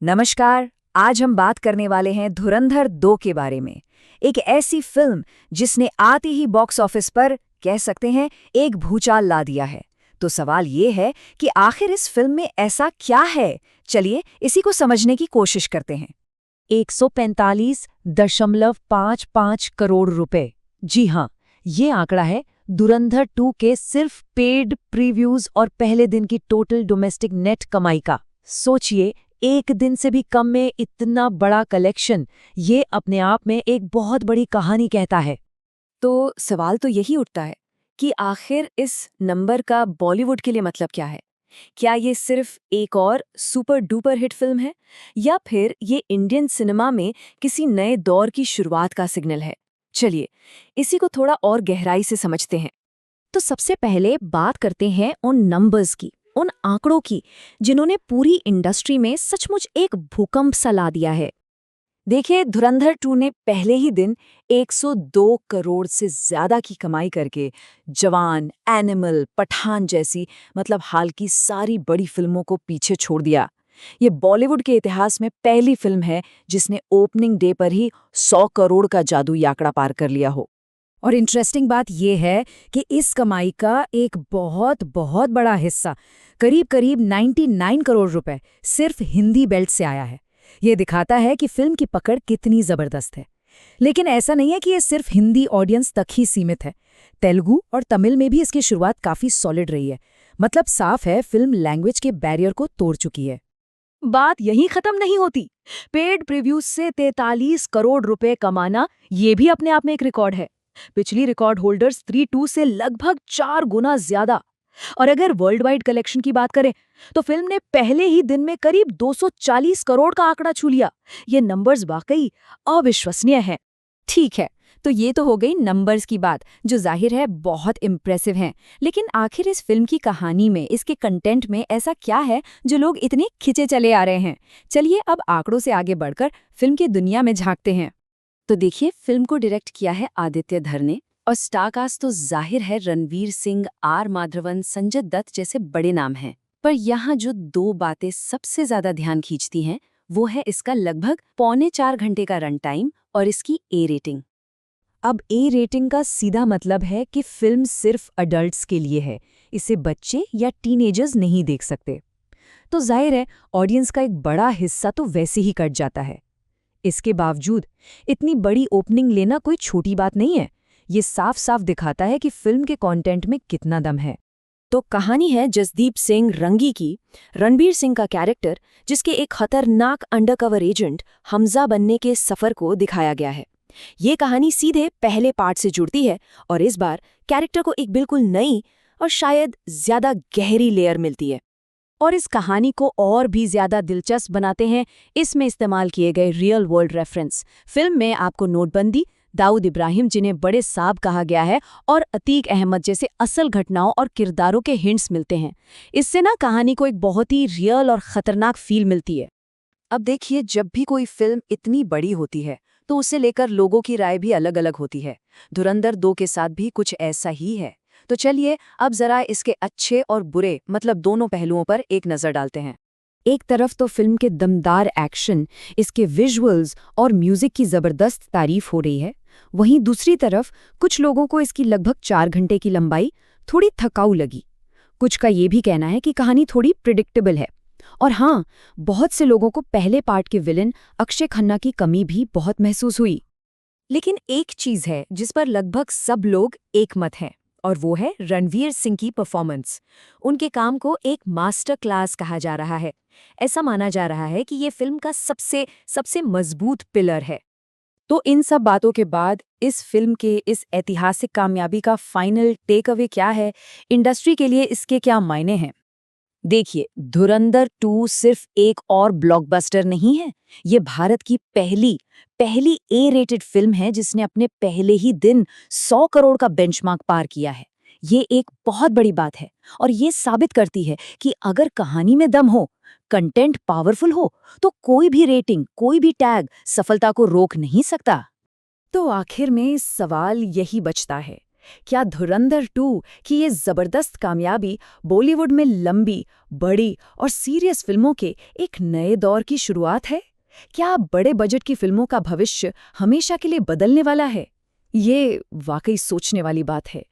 नमस्कार। आज हम बात करने वाले हैं धुरंधर 2 के बारे में। एक ऐसी फिल्म जिसने आते ही बॉक्स ऑफिस पर कह सकते हैं एक भूचाल ला दिया है। तो सवाल ये है कि आखिर इस फिल्म में ऐसा क्या है। चलिए इसी को समझने की कोशिश करते हैं। 145.55 करोड़ रुपए। जी हाँ, ये आंकड़ा है धुरंधर 2 के सिर्फ पेड प्रीव्यूज और पहले दिन की टोटल डोमेस्टिक नेट कमाई का। सोचिए, एक दिन से भी कम में इतना बड़ा कलेक्शन, ये अपने आप में एक बहुत बड़ी कहानी कहता है। तो सवाल तो यही उठता है कि आखिर इस नंबर का बॉलीवुड के लिए मतलब क्या है। क्या ये सिर्फ एक और सुपर डुपर हिट फिल्म है या फिर ये इंडियन सिनेमा में किसी नए दौर की शुरुआत का सिग्नल है। चलिए इसी को थोड़ा और गहराई से समझते हैं। तो सबसे पहले बात करते हैं उन नंबर्स की, उन आंकड़ों की, जिन्होंने पूरी इंडस्ट्री में सचमुच एक भूकंप सा ला दिया है। देखिए, धुरंधर 2 ने पहले ही दिन 102 करोड़ से ज्यादा की कमाई करके जवान, एनिमल, पठान जैसी हाल की सारी बड़ी फिल्मों को पीछे छोड़ दिया। ये बॉलीवुड के इतिहास में पहली फिल्म है जिसने ओपनिंग डे पर ही 100 करोड़ का जादुई आंकड़ा पार कर लिया हो। और इंटरेस्टिंग बात यह है कि इस कमाई का एक बहुत बहुत बड़ा हिस्सा, करीब करीब 99 करोड़ रुपए, सिर्फ हिंदी बेल्ट से आया है। ये दिखाता है कि फिल्म की पकड़ कितनी जबरदस्त है। लेकिन ऐसा नहीं है कि ये सिर्फ हिंदी ऑडियंस तक ही सीमित है। तेलुगु और तमिल में भी इसकी शुरुआत काफी सॉलिड रही है। साफ है, फिल्म लैंग्वेज के बैरियर को तोड़ चुकी है। बात यहीं खत्म नहीं होती। पेड प्रीव्यूज से 43 करोड़ रुपए कमाना ये भी अपने आप में एक रिकॉर्ड है। पिछली रिकॉर्ड होल्डर्स 3-2 से लगभग 4 गुना ज्यादा। और अगर वर्ल्ड वाइड कलेक्शन की बात करें तो फिल्म ने पहले ही दिन में करीब 240 करोड़ का आंकड़ा छू लिया। ये नंबर्स वाकई अविश्वसनीय हैं। ठीक है, तो ये तो हो गई नंबर्स की बात, जो जाहिर है बहुत इम्प्रेसिव हैं। लेकिन आखिर इस फिल्म की कहानी में, इसके कंटेंट में ऐसा क्या है जो लोग इतने खिंचे चले आ रहे हैं। चलिए अब आंकड़ों से आगे बढ़कर फिल्म की दुनिया में झांकते हैं। तो देखिए, फिल्म को डायरेक्ट किया है आदित्य धर ने और स्टार कास्ट तो जाहिर है रणवीर सिंह, आर माधवन, संजय दत्त जैसे बड़े नाम हैं। पर यहाँ जो 2 बातें सबसे ज्यादा ध्यान खींचती हैं वो है इसका लगभग 3.25 घंटे का रन टाइम और इसकी ए रेटिंग। अब ए रेटिंग का सीधा मतलब है कि फिल्म सिर्फ अडल्ट्स के लिए है, इसे बच्चे या टीनेजर्स नहीं देख सकते। तो जाहिर है ऑडियंस का एक बड़ा हिस्सा तो वैसे ही कट जाता है। इसके बावजूद इतनी बड़ी ओपनिंग लेना कोई छोटी बात नहीं है। ये साफ साफ दिखाता है कि फिल्म के कंटेंट में कितना दम है। तो कहानी है जसदीप सिंह रंगी की। रणबीर सिंह का कैरेक्टर, जिसके एक खतरनाक अंडरकवर एजेंट हमजा बनने के सफर को दिखाया गया है। ये कहानी सीधे पहले पार्ट से जुड़ती है और इस बार कैरेक्टर को एक बिल्कुल नई और शायद ज्यादा गहरी लेयर मिलती है। और इस कहानी को और भी ज्यादा दिलचस्प बनाते हैं इसमें इस्तेमाल किए गए रियल वर्ल्ड रेफरेंस। फिल्म में आपको नोटबंदी, दाऊद इब्राहिम जिन्हें बड़े साहब कहा गया है, और अतीक अहमद जैसे असल घटनाओं और किरदारों के हिंट्स मिलते हैं। इससे कहानी को एक बहुत ही रियल और खतरनाक फील मिलती है। अब देखिए, जब भी कोई फिल्म इतनी बड़ी होती है तो उसे लेकर लोगों की राय भी अलग अलग होती है। धुरंधर 2 के साथ भी कुछ ऐसा ही है। तो चलिए अब जरा इसके अच्छे और बुरे दोनों पहलुओं पर एक नजर डालते हैं। एक तरफ तो फिल्म के दमदार एक्शन, इसके विजुअल्स और म्यूजिक की जबरदस्त तारीफ हो रही है। वहीं दूसरी तरफ कुछ लोगों को इसकी लगभग 4 घंटे की लंबाई थोड़ी थकाऊ लगी। कुछ का ये भी कहना है कि कहानी थोड़ी प्रिडिक्टेबल है। और हाँ, बहुत से लोगों को पहले पार्ट के विलेन अक्षय खन्ना की कमी भी बहुत महसूस हुई। लेकिन एक चीज है जिस पर लगभग सब लोग एकमत हैं, और वो है रणवीर सिंह की परफॉर्मेंस। उनके काम को एक मास्टर क्लास कहा जा रहा है। ऐसा माना जा रहा है कि ये फिल्म का सबसे मजबूत पिलर है। तो इन सब बातों के बाद इस फिल्म के इस ऐतिहासिक कामयाबी का फाइनल टेक अवे क्या है, इंडस्ट्री के लिए इसके क्या मायने हैं। देखिए, धुरंधर 2 सिर्फ एक और ब्लॉकबस्टर नहीं है। ये भारत की पहली ए रेटेड फिल्म है जिसने अपने पहले ही दिन 100 करोड़ का बेंचमार्क पार किया है। ये एक बहुत बड़ी बात है और ये साबित करती है कि अगर कहानी में दम हो, कंटेंट पावरफुल हो, तो कोई भी रेटिंग, कोई भी टैग सफलता को रोक नहीं सकता। तो आखिर में सवाल यही बचता है क्या धुरंधर 2 की ये जबरदस्त कामयाबी बॉलीवुड में लंबी, बड़ी और सीरियस फिल्मों के एक नए दौर की शुरुआत है? क्या बड़े बजट की फिल्मों का भविष्य हमेशा के लिए बदलने वाला है? ये वाकई सोचने वाली बात है।